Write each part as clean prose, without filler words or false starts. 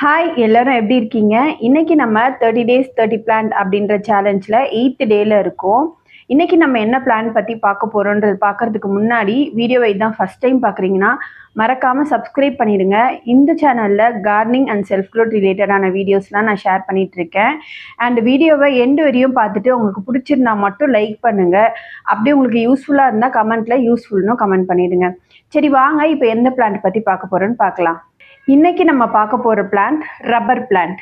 Hi எல்லாரும் எப்படி இருக்கீங்க? இன்னைக்கு நம்ம 30 டேஸ் 30 பிளான்ட் அப்படின்ற சேலஞ்சில் 8th டேல இருக்கோம். இன்னைக்கு நம்ம என்ன பிளான் பற்றி பார்க்க போகிறோன்றது பார்க்கறதுக்கு முன்னாடி வீடியோவை தான் ஃபஸ்ட் டைம் பார்க்குறீங்கன்னா மறக்காமல் சப்ஸ்கிரைப் பண்ணிடுங்க. இந்த சேனலில் கார்டனிங் அண்ட் செல்ஃப் க்ரோத் ரிலேட்டடான வீடியோஸ்லாம் நான் ஷேர் பண்ணிகிட்ருக்கேன். அண்ட் வீடியோவை எண்டு வரையும் பார்த்துட்டு உங்களுக்கு பிடிச்சிருந்தா மட்டும் லைக் பண்ணுங்கள். அப்படியே உங்களுக்கு யூஸ்ஃபுல்லாக இருந்தால் கமெண்ட்டில் யூஸ்ஃபுல்னு கமெண்ட் பண்ணிவிடுங்க. சரி வாங்க இப்போ எந்த பிளான்ட் பற்றி பார்க்க போகிறோன்னு பார்க்கலாம். இன்னைக்கு நம்ம பார்க்க போற பிளான்ட் ரப்பர் பிளான்ட்.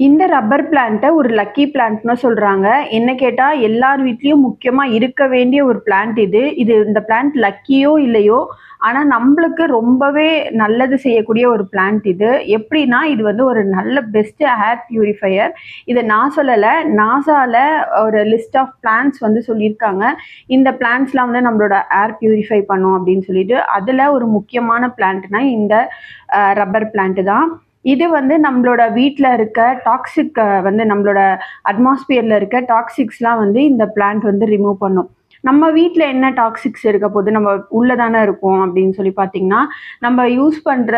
இந்த ரப்பர் பிளான்ட்டை ஒரு லக்கி பிளான்ட்னு சொல்றாங்க. என்ன கேட்டால் எல்லார் வீட்லேயும் முக்கியமாக இருக்க வேண்டிய ஒரு பிளான்ட் இது. இந்த பிளான்ட் லக்கியோ இல்லையோ, ஆனால் நம்மளுக்கு ரொம்பவே நல்லது செய்யக்கூடிய ஒரு பிளான்ட் இது. எப்படின்னா இது வந்து ஒரு நல்ல பெஸ்ட் ஏர் பியூரிஃபையர். இதை நான் சொல்லலை, நாசாவில் ஒரு லிஸ்ட் ஆஃப் பிளான்ட்ஸ் வந்து சொல்லியிருக்காங்க. இந்த பிளான்ட்ஸ்லாம் வந்து நம்மளோட ஏர் பியூரிஃபை பண்ணும் அப்படின்னு சொல்லிட்டு. அதில் ஒரு முக்கியமான பிளான்ட்னா இந்த ரப்பர் பிளான்ட் தான். இது வந்து நம்மளோட வீட்டில் இருக்க டாக்ஸிக் வந்து நம்மளோட அட்மாஸ்பியரில் இருக்க டாக்ஸிக்ஸ்லாம் வந்து இந்த பிளான்ட் வந்து ரிமூவ் பண்ணும். நம்ம வீட்டில் என்ன டாக்ஸிக்ஸ் இருக்க போது நம்ம உள்ளே தானே இருக்கும் அப்படின்னு சொல்லி பார்த்தீங்கன்னா, நம்ம யூஸ் பண்ணுற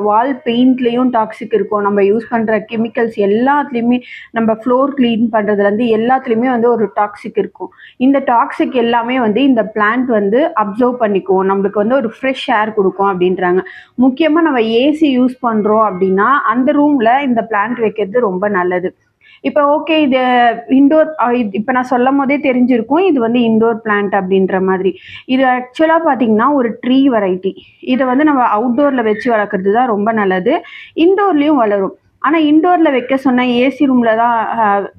வால் பெயிண்ட்லேயும் டாக்ஸிக் இருக்கும். நம்ம யூஸ் பண்ணுற கெமிக்கல்ஸ் எல்லாத்துலேயுமே, நம்ம ஃப்ளோர் க்ளீன் பண்ணுறதுலேருந்து எல்லாத்துலேயுமே வந்து ஒரு டாக்ஸிக் இருக்கும். இந்த டாக்ஸிக் எல்லாமே வந்து இந்த பிளான்ட் வந்து அப்சர்வ் பண்ணிக்கும். நம்மளுக்கு வந்து ஒரு ஃப்ரெஷ் ஏர் கொடுக்கும் அப்படின்றாங்க. முக்கியமாக நம்ம ஏசி யூஸ் பண்ணுறோம் அப்படின்னா அந்த ரூமில் இந்த பிளான்ட் வைக்கிறது ரொம்ப நல்லது. இப்போ ஓகே, இது இண்டோர், இப்போ நான் சொல்லும் போதே தெரிஞ்சிருக்கும் இது வந்து இண்டோர் பிளான்ட் அப்படின்ற மாதிரி. இது ஆக்சுவலாக பார்த்தீங்கன்னா ஒரு ட்ரீ வெரைட்டி. இதை வந்து நம்ம அவுட்டோரில் வச்சு வளர்க்குறது தான் ரொம்ப நல்லது. இண்டோர்லேயும் வளரும். ஆனால் இண்டோரில் வைக்க சொன்னால் ஏசி ரூமில் தான்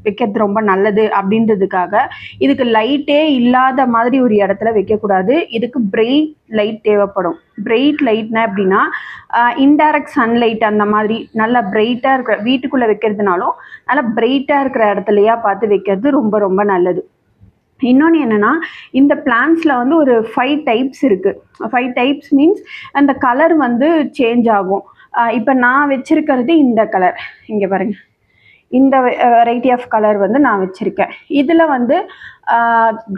வைக்கிறது ரொம்ப நல்லது அப்படின்றதுக்காக இதுக்கு லைட்டே இல்லாத மாதிரி ஒரு இடத்துல வைக்கக்கூடாது. இதுக்கு பிரைட் லைட் தேவைப்படும். பிரைட் லைட்னா எப்படின்னா இன்டைரக்ட் சன்லைட் அந்த மாதிரி நல்லா பிரைட்டாக இருக்கிற வீட்டுக்குள்ளே வைக்கிறதுனாலும் நல்லா பிரைட்டாக இருக்கிற இடத்துலையா பார்த்து வைக்கிறது ரொம்ப ரொம்ப நல்லது. இன்னொன்று என்னென்னா, இந்த பிளான்ட்ஸில் வந்து ஒரு 5 டைப்ஸ் இருக்குது. 5 டைப்ஸ் மீன்ஸ் அந்த கலர் வந்து சேஞ்ச் ஆகும். இப்போ நான் வச்சுருக்கிறது இந்த கலர், இங்கே பாருங்கள், இந்த வெரைட்டி ஆஃப் கலர் வந்து நான் வச்சுருக்கேன். இதில் வந்து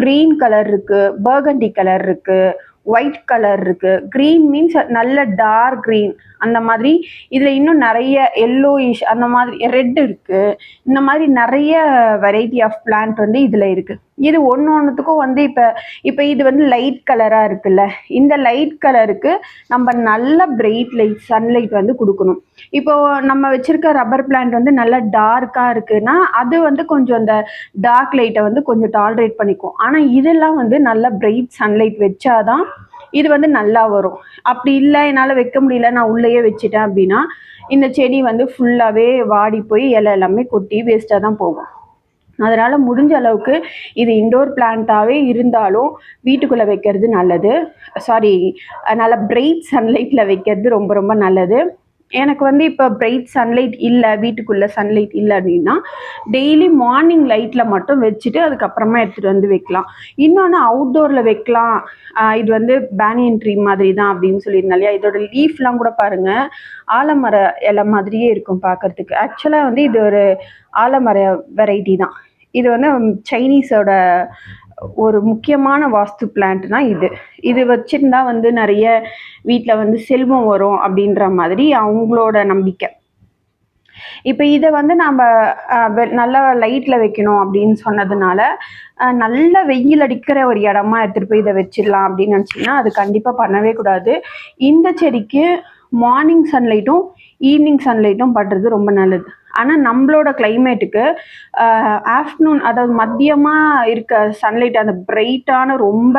க்ரீன் கலர் இருக்குது, பர்கண்டி கலர் இருக்குது, ஒயிட் கலர் இருக்குது. க்ரீன் மீன்ஸ் நல்ல டார்க் க்ரீன் அந்த மாதிரி. இதில் இன்னும் நிறைய எல்லோயிஷ் அந்த மாதிரி, ரெட் இருக்குது. இந்த மாதிரி நிறைய வெரைட்டி ஆஃப் பிளான்ட் வந்து இதில் இருக்குது. இது ஒன்றுத்துக்கும் வந்து இப்போ இது வந்து லைட் கலராக இருக்குல்ல, இந்த லைட் கலருக்கு நம்ம நல்ல பிரைட் லைட் சன்லைட் வந்து கொடுக்கணும். இப்போது நம்ம வச்சுருக்க ரப்பர் பிளான்ட் வந்து நல்லா டார்க்காக இருக்குன்னா அது வந்து கொஞ்சம் அந்த டார்க் லைட்டை வந்து கொஞ்சம் டாலரேட் பண்ணிக்கும். ஆனால் இதெல்லாம் வந்து நல்ல பிரைட் சன்லைட் வச்சாதான் இது வந்து நல்லா வரும். அப்படி இல்லை, என்னால் வைக்க முடியல, நான் உள்ளேயே வச்சுட்டேன் அப்படின்னா இந்த செடி வந்து ஃபுல்லாகவே வாடி போய் இலை எல்லாமே கொட்டி வேஸ்ட்டாக தான் போகும். அதனால் முடிஞ்ச அளவுக்கு இது இண்டோர் பிளான்ட்டாகவே இருந்தாலும் வீட்டுக்குள்ளே வைக்கிறது நல்லது. நல்லா பிரைட் சன்லைட்டில் வைக்கிறது ரொம்ப ரொம்ப நல்லது. எனக்கு வந்து இப்போ பிரைட் சன்லைட் இல்லை, வீட்டுக்குள்ளே சன்லைட் இல்லை அப்படின்னா டெய்லி மார்னிங் லைட்டில் மட்டும் வச்சுட்டு அதுக்கப்புறமா எடுத்துகிட்டு வந்து வைக்கலாம். இன்னொன்று அவுட்டோரில் வைக்கலாம். இது வந்து பேனியன் ட்ரீ மாதிரி தான் அப்படின்னு சொல்லியிருந்தேன் இல்லையா, இதோட லீஃப்லாம் கூட பாருங்கள் ஆலமர இலை மாதிரியே இருக்கும் பார்க்குறதுக்கு. ஆக்சுவலாக வந்து இது ஒரு ஆலமர வெரைட்டி தான். இது வந்து சைனீஸோட ஒரு முக்கியமான வாஸ்து பிளான்ட்னா இது வச்சுருந்தா வந்து நிறைய வீட்டில் வந்து செல்வம் வரும் அப்படின்ற மாதிரி அவங்களோட நம்பிக்கை. இப்போ இதை வந்து நம்ம நல்லா லைட்டில் வைக்கணும் அப்படின்னு சொன்னதுனால நல்ல வெயில் அடிக்கிற ஒரு இடமா எடுத்துகிட்டு போய் இதை வச்சிடலாம் அப்படின்னு நினச்சிங்கன்னா அது கண்டிப்பாக பண்ணவே கூடாது. இந்த செடிக்கு மார்னிங் சன்லைட்டும் ஈவினிங் சன்லைட்டும் படுறது ரொம்ப நல்லது. ஆனால் நம்மளோட கிளைமேட்டுக்கு ஆஃப்டர்நூன், அதாவது மதியமாக இருக்க சன்லைட், அந்த பிரைட்டான ரொம்ப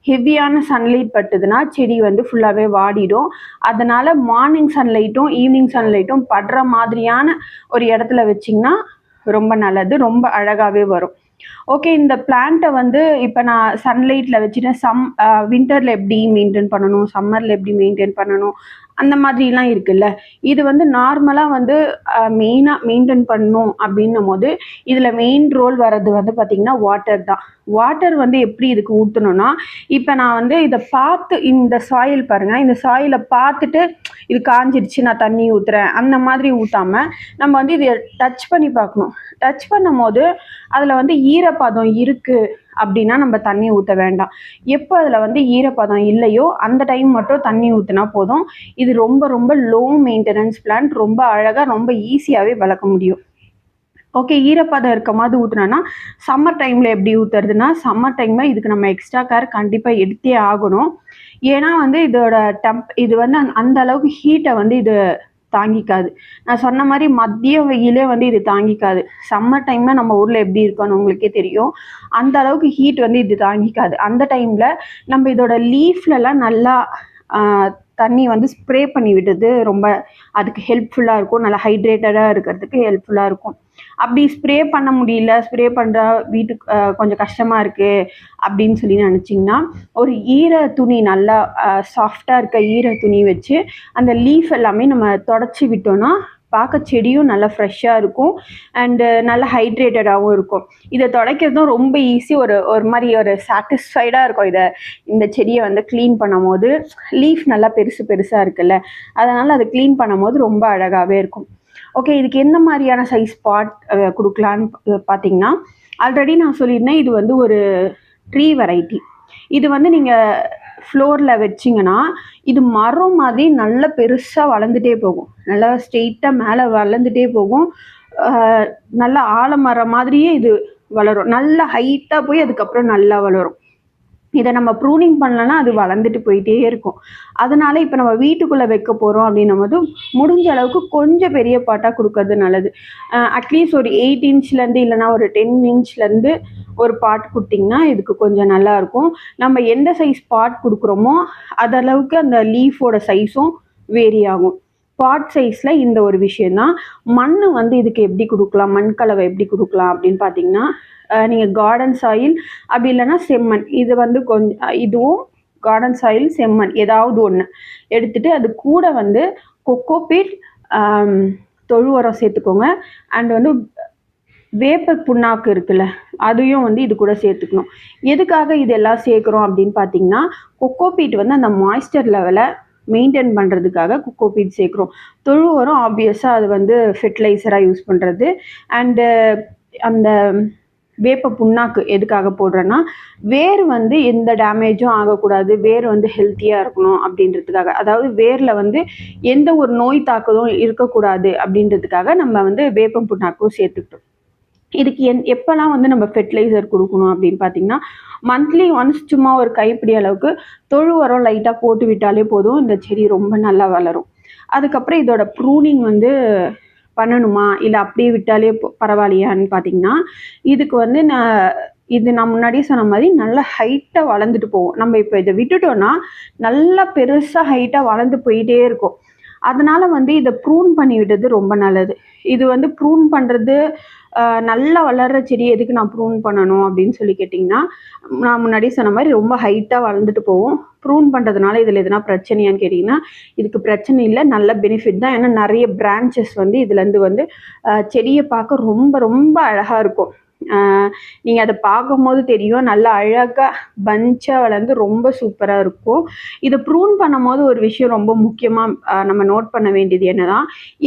ஹெவியான சன்லைட் பட்டுதுன்னா செடி வந்து ஃபுல்லாகவே வாடிடும். அதனால் மார்னிங் சன்லைட்டும் ஈவினிங் சன்லைட்டும் படுற மாதிரியான ஒரு இடத்துல வச்சிங்கன்னா ரொம்ப நல்லது, ரொம்ப அழகாகவே வரும். ஓகே, இந்த பிளான்ட்டை வந்து இப்போ நான் சன்லைட்டில் வச்சுட்டேன். வின்டரில் எப்படி மெயின்டைன் பண்ணணும், சம்மரில் எப்படி மெயின்டைன் பண்ணணும் அந்த மாதிரிலாம் இருக்குல்ல. இது வந்து நார்மலாக வந்து மெயினாக மெயின்டைன் பண்ணணும் அப்படின்னும் போது இதில் மெயின் ரோல் வர்றது வந்து பார்த்திங்கன்னா வாட்டர் தான். வாட்டர் வந்து எப்படி இதுக்கு ஊற்றணும்னா, இப்போ நான் வந்து இதை பார்த்து, இந்த சாயில் பாருங்கள், இந்த சாயிலை பார்த்துட்டு இது காஞ்சிடுச்சு நான் தண்ணி ஊற்றுறேன் அந்த மாதிரி ஊற்றாமல் நம்ம வந்து இதை டச் பண்ணி பார்க்கணும். டச் பண்ணும் போது அதில் வந்து ஈரப்பதம் இருக்குது அப்படின்னா நம்ம தண்ணி ஊற்ற வேண்டாம். எப்போ அதில் வந்து ஈரப்பதம் இல்லையோ அந்த டைம் மட்டும் தண்ணி ஊற்றினா போதும். இது ரொம்ப ரொம்ப லோ மெயின்டெனன்ஸ் பிளான்ட். ரொம்ப அழகாக ரொம்ப ஈஸியாகவே வளர்க்க முடியும். ஓகே, ஈரப்பதம் இருக்க மாதிரி ஊற்றுனோன்னா சம்மர் டைமில் எப்படி ஊற்றுறதுன்னா, சம்மர் டைமில் இதுக்கு நம்ம எக்ஸ்ட்ரா கேர் கண்டிப்பாக எடுத்தே ஆகணும். ஏன்னா வந்து இதோட இது வந்து அந்த அளவுக்கு ஹீட்டை வந்து இது தாங்கிக்காது. நான் சொன்ன மாதிரி மதிய வெயிலே வந்து இது தாங்கிக்காது. சம்மர் டைம்ல நம்ம ஊரில் எப்படி இருக்கும்னு உங்களுக்கே தெரியும். அந்த அளவுக்கு ஹீட் வந்து இது தாங்கிக்காது. அந்த டைமில் நம்ம இதோட லீஃப்லலாம் நல்லா தண்ணி வந்து ஸ்ப்ரே பண்ணி விடுறது ரொம்ப அதுக்கு ஹெல்ப்ஃபுல்லாக இருக்கும். நல்லா ஹைட்ரேட்டடாக இருக்கிறதுக்கு ஹெல்ப்ஃபுல்லாக இருக்கும். அப்படி ஸ்ப்ரே பண்ண முடியல, ஸ்ப்ரே பண்ணுற வீட்டுக்கு கொஞ்சம் கஷ்டமாக இருக்குது அப்படின்னு சொல்லி நினச்சிங்கன்னா, ஒரு ஈர துணி நல்லா சாஃப்டாக இருக்க ஈர துணி வச்சு அந்த லீஃப் எல்லாமே நம்ம தொடச்சி விட்டோன்னா பார்க்க செடியும் நல்லா ஃப்ரெஷ்ஷாக இருக்கும் அண்டு நல்லா ஹைட்ரேட்டடாகவும் இருக்கும். இதை துடைக்கிறதும் ரொம்ப ஈஸி. ஒரு மாதிரி ஒரு சாட்டிஸ்ஃபைடாக இருக்கும் இந்த செடியை வந்து க்ளீன் பண்ணும் போது. லீஃப் நல்லா பெருசாக இருக்குல்ல, அதனால் அதை க்ளீன் பண்ணும் போது ரொம்ப அழகாகவே இருக்கும். ஓகே, இதுக்கு எந்த மாதிரியான சைஸ் பாட் கொடுக்கலான்னு பார்த்தீங்கன்னா, ஆல்ரெடி நான் சொல்லியிருந்தேன் இது வந்து ஒரு ட்ரீ வெரைட்டி. இது வந்து நீங்கள் ஃப்ளோரில் வச்சிங்கன்னா இது மரம் மாதிரி நல்லா பெருசாக வளர்ந்துட்டே போகும். நல்லா ஸ்ட்ரெயிட்டாக மேலே வளர்ந்துட்டே போகும். நல்லா ஆலமரம் மாதிரியே இது வளரும். நல்லா ஹைட்டாக போய் அதுக்கப்புறம் நல்லா வளரும். இதை நம்ம ப்ரூனிங் பண்ணலன்னா அது வளர்ந்துட்டு போயிட்டே இருக்கும். அதனால இப்போ நம்ம வீட்டுக்குள்ளே வைக்க போகிறோம் அப்படின்னும் போது முடிஞ்ச அளவுக்கு கொஞ்சம் பெரிய பாட்டாக கொடுக்கறது நல்லது. அட்லீஸ்ட் ஒரு 8 இன்ச்லேருந்து இல்லைனா ஒரு 10 இன்ச்லேருந்து ஒரு பாட் கொடுத்திங்கன்னா இதுக்கு கொஞ்சம் நல்லாயிருக்கும். நம்ம எந்த சைஸ் பாட் கொடுக்குறோமோ அதளவுக்கு அந்த லீஃபோட சைஸும் வேரி ஆகும். பாட் சைஸில் இந்த ஒரு விஷயந்தான். மண் வந்து இதுக்கு எப்படி கொடுக்கலாம், மண் கலவை எப்படி கொடுக்கலாம் அப்படின்னு பார்த்தீங்கன்னா, நீங்கள் கார்டன் சாயில் அப்படி இல்லைன்னா செம்மண், இது வந்து கொஞ்சம் இதுவும் கார்டன் சாயில் செம்மண் ஏதாவது ஒன்று எடுத்துகிட்டு அது கூட வந்து கொக்கோபீட், தொழு உரம் சேர்த்துக்கோங்க. அண்ட் வந்து வேப்ப புண்ணாக்கு இருக்குல்ல, அதையும் வந்து இது கூட சேர்த்துக்கணும். எதுக்காக இதெல்லாம் சேர்க்குறோம் அப்படின்னு பார்த்தீங்கன்னா, கொக்கோபீட் வந்து அந்த மாய்ஸ்டர் லெவலை மெயின்டைன் பண்ணுறதுக்காக கொக்கோபீட் சேர்க்குறோம். தொழு உரம் ஆப்வியஸாக அது வந்து ஃபெர்டிலைசராக யூஸ் பண்ணுறது. அண்டு அந்த வேப்ப புண்ணாக்கு எதுக்காக போடுறேன்னா, வேர் வந்து எந்த டேமேஜும் ஆகக்கூடாது, வேர் வந்து ஹெல்த்தியாக இருக்கணும் அப்படின்றதுக்காக. அதாவது வேரில் வந்து எந்த ஒரு நோய் தாக்குதலும் இருக்கக்கூடாது அப்படின்றதுக்காக நம்ம வந்து வேப்ப புண்ணாக்கும் சேர்த்துக்கிட்டோம். இதுக்கு எப்போல்லாம் வந்து நம்ம ஃபெர்டிலைசர் கொடுக்கணும் அப்படின்னு பார்த்தீங்கன்னா, மந்த்லி ஒன்ஸ் சும்மா ஒரு கைப்பிடி அளவுக்கு தொழு உரம் லைட்டாக போட்டு விட்டாலே போதும். இந்த செடி ரொம்ப நல்லா வளரும். அதுக்கப்புறம் இதோட ப்ரூனிங் வந்து பண்ணணுமா இல்லை அப்படியே விட்டாலே பரவாயில்லையான்னு பார்த்தீங்கன்னா, இதுக்கு வந்து நான் முன்னாடியே சொன்ன மாதிரி நல்லா ஹைட்டாக வளர்ந்துட்டு போகும். நம்ம இப்போ இதை விட்டுட்டோன்னா நல்லா பெருசாக ஹைட்டாக வளர்ந்து போயிட்டே இருக்கும். அதனால் வந்து இதை ப்ரூன் பண்ணி விடுறது ரொம்ப நல்லது. இது வந்து ப்ரூன் பண்ணுறது நல்லா வளர்கிற செடி எதுக்கு நான் ப்ரூன் பண்ணணும் அப்படின்னு சொல்லி கேட்டிங்கன்னா, நான் முன்னாடியே சொன்ன மாதிரி ரொம்ப ஹைட்டாக வளர்ந்துட்டு போகும். ப்ரூன் பண்ணுறதுனால இதில் எதுனா பிரச்சனையான்னு கேட்டிங்கன்னா, இதுக்கு பிரச்சனை இல்லை, நல்ல பெனிஃபிட் தான். ஏன்னா நிறைய பிரான்ச்சஸ் வந்து இதுலேருந்து வந்து செடியை பார்க்க ரொம்ப ரொம்ப அழகாக இருக்கும். நீங்கள் அதை பார்க்கும்போது தெரியும், நல்லா அழகாக பஞ்சாக வளர்ந்து ரொம்ப சூப்பராக இருக்கும். இதை ப்ரூன் பண்ணும் போது ஒரு விஷயம் ரொம்ப முக்கியமாக நம்ம நோட் பண்ண வேண்டியது என்னன்னா,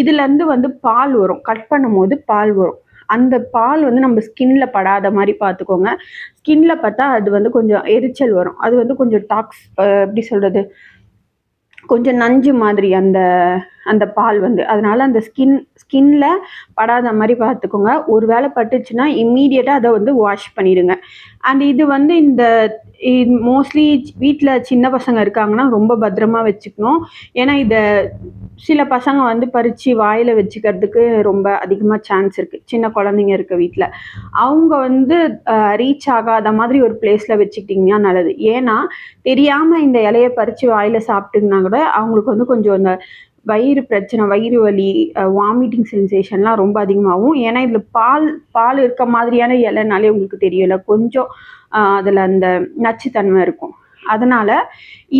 இதுலேருந்து வந்து பால் வரும். கட் பண்ணும் போது பால் வரும். அந்த பால் வந்து நம்ம ஸ்கின்ல படாத மாதிரி பார்த்துக்கோங்க. ஸ்கின்ல பார்த்தா அது வந்து கொஞ்சம் எரிச்சல் வரும். அது வந்து கொஞ்சம் எப்படி சொல்கிறது, கொஞ்சம் நஞ்சு மாதிரி அந்த பால் வந்து. அதனால் அந்த ஸ்கின்ல படாத மாதிரி பார்த்துக்கோங்க. ஒரு வேளை பட்டுச்சுன்னா இம்மீடியட்டாக அதை வந்து வாஷ் பண்ணிடுங்க. அண்ட் இது வந்து மோஸ்ட்லி வீட்டில் சின்ன பசங்க இருக்காங்கன்னா ரொம்ப பத்திரமா வச்சுக்கணும். ஏன்னா இதை சில பசங்க வந்து பறித்து வாயில் வச்சுக்கிறதுக்கு ரொம்ப அதிகமாக சான்ஸ் இருக்குது. சின்ன குழந்தைங்க இருக்க வீட்டில் அவங்க வந்து ரீச் ஆகாத மாதிரி ஒரு பிளேஸில் வச்சுக்கிட்டிங்கன்னா நல்லது. ஏன்னா தெரியாமல் இந்த இலையை பறித்து வாயில் சாப்பிட்டுங்கன்னா கூட அவங்களுக்கு வந்து கொஞ்சம் அந்த வயிறு பிரச்சனை, வயிறு வலி, வாமிட்டிங் சென்சேஷன்லாம் ரொம்ப அதிகமாகும். ஏன்னா இதில் பால் இருக்க மாதிரியான இலைனாலே உங்களுக்கு தெரியல, கொஞ்சம் அதில் அந்த நச்சுத்தன்மை இருக்கும். அதனால்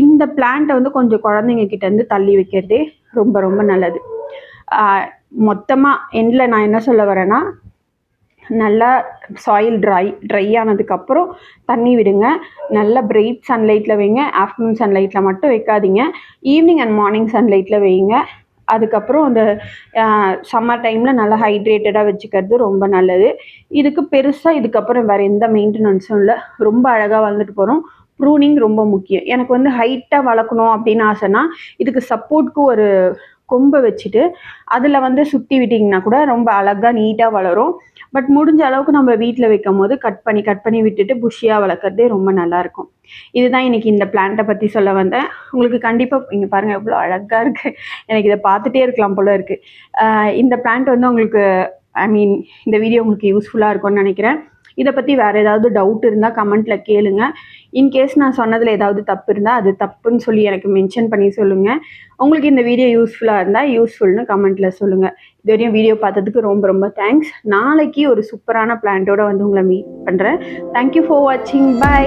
இந்த பிளான்ட்டை வந்து கொஞ்சம் குழந்தைங்க கிட்டேருந்து தள்ளி வைக்கிறதே ரொம்ப ரொம்ப நல்லது. மொத்தமாக எண்டில் நான் என்ன சொல்ல வரேன்னா, நல்லா சாயில் ட்ரை ஆனதுக்கப்புறம் தண்ணி விடுங்க. நல்லா பிரைட் சன்லைட்டில் வைங்க. ஆஃப்டர்நூன் சன்லைட்டில் மட்டும் வைக்காதீங்க. ஈவினிங் அண்ட் மார்னிங் சன்லைட்டில் வைங்க. அதுக்கப்புறம் அந்த சம்மர் டைமில் நல்லா ஹைட்ரேட்டடாக வச்சுக்கிறது ரொம்ப நல்லது. இதுக்கு பெருசாக இதுக்கப்புறம் வேறு எந்த மெயின்டெனன்ஸும் இல்லை. ரொம்ப அழகாக வளர்ந்துட்டு போகிறோம். ப்ரூனிங் ரொம்ப முக்கியம். எனக்கு வந்து ஹைட்டாக வளர்க்கணும் அப்படின்னு ஆசைன்னா இதுக்கு சப்போர்ட்க்கு ஒரு கொம்பை வச்சுட்டு அதில் வந்து சுற்றி விட்டிங்கன்னா கூட ரொம்ப அழகாக நீட்டாக வளரும். பட் முடிஞ்ச அளவுக்கு நம்ம வீட்டில் வைக்கும் போது கட் பண்ணி விட்டுட்டு புஷ்ஷியாக வளர்க்குறதே ரொம்ப நல்லாயிருக்கும். இதுதான் இன்னைக்கு இந்த பிளான்ட்டை பற்றி சொல்ல வந்தேன். உங்களுக்கு கண்டிப்பாக இங்கே பாருங்கள் எவ்வளோ அழகாக இருக்குது. எனக்கு இதை பார்த்துட்டே இருக்கலாம் போல இருக்குது. இந்த பிளான்ட் வந்து உங்களுக்கு இந்த வீடியோ உங்களுக்கு யூஸ்ஃபுல்லாக இருக்கும்னு நினைக்கிறேன். இதை பற்றி வேறு ஏதாவது டவுட் இருந்தால் கமெண்ட்டில் கேளுங்க. இன்கேஸ் நான் சொன்னதில் ஏதாவது தப்பு இருந்தால் அது தப்புன்னு சொல்லி எனக்கு மென்ஷன் பண்ணி சொல்லுங்கள். உங்களுக்கு இந்த வீடியோ யூஸ்ஃபுல்லாக இருந்தால் யூஸ்ஃபுல்னு கமெண்ட்டில் சொல்லுங்கள். இது வரையும் வீடியோ பார்த்ததுக்கு ரொம்ப ரொம்ப தேங்க்ஸ். நாளைக்கு ஒரு சூப்பரான பிளான்ட்டோட வந்து உங்களை மீட் பண்ணுறேன். தேங்க்யூ ஃபார் வாட்சிங். பை.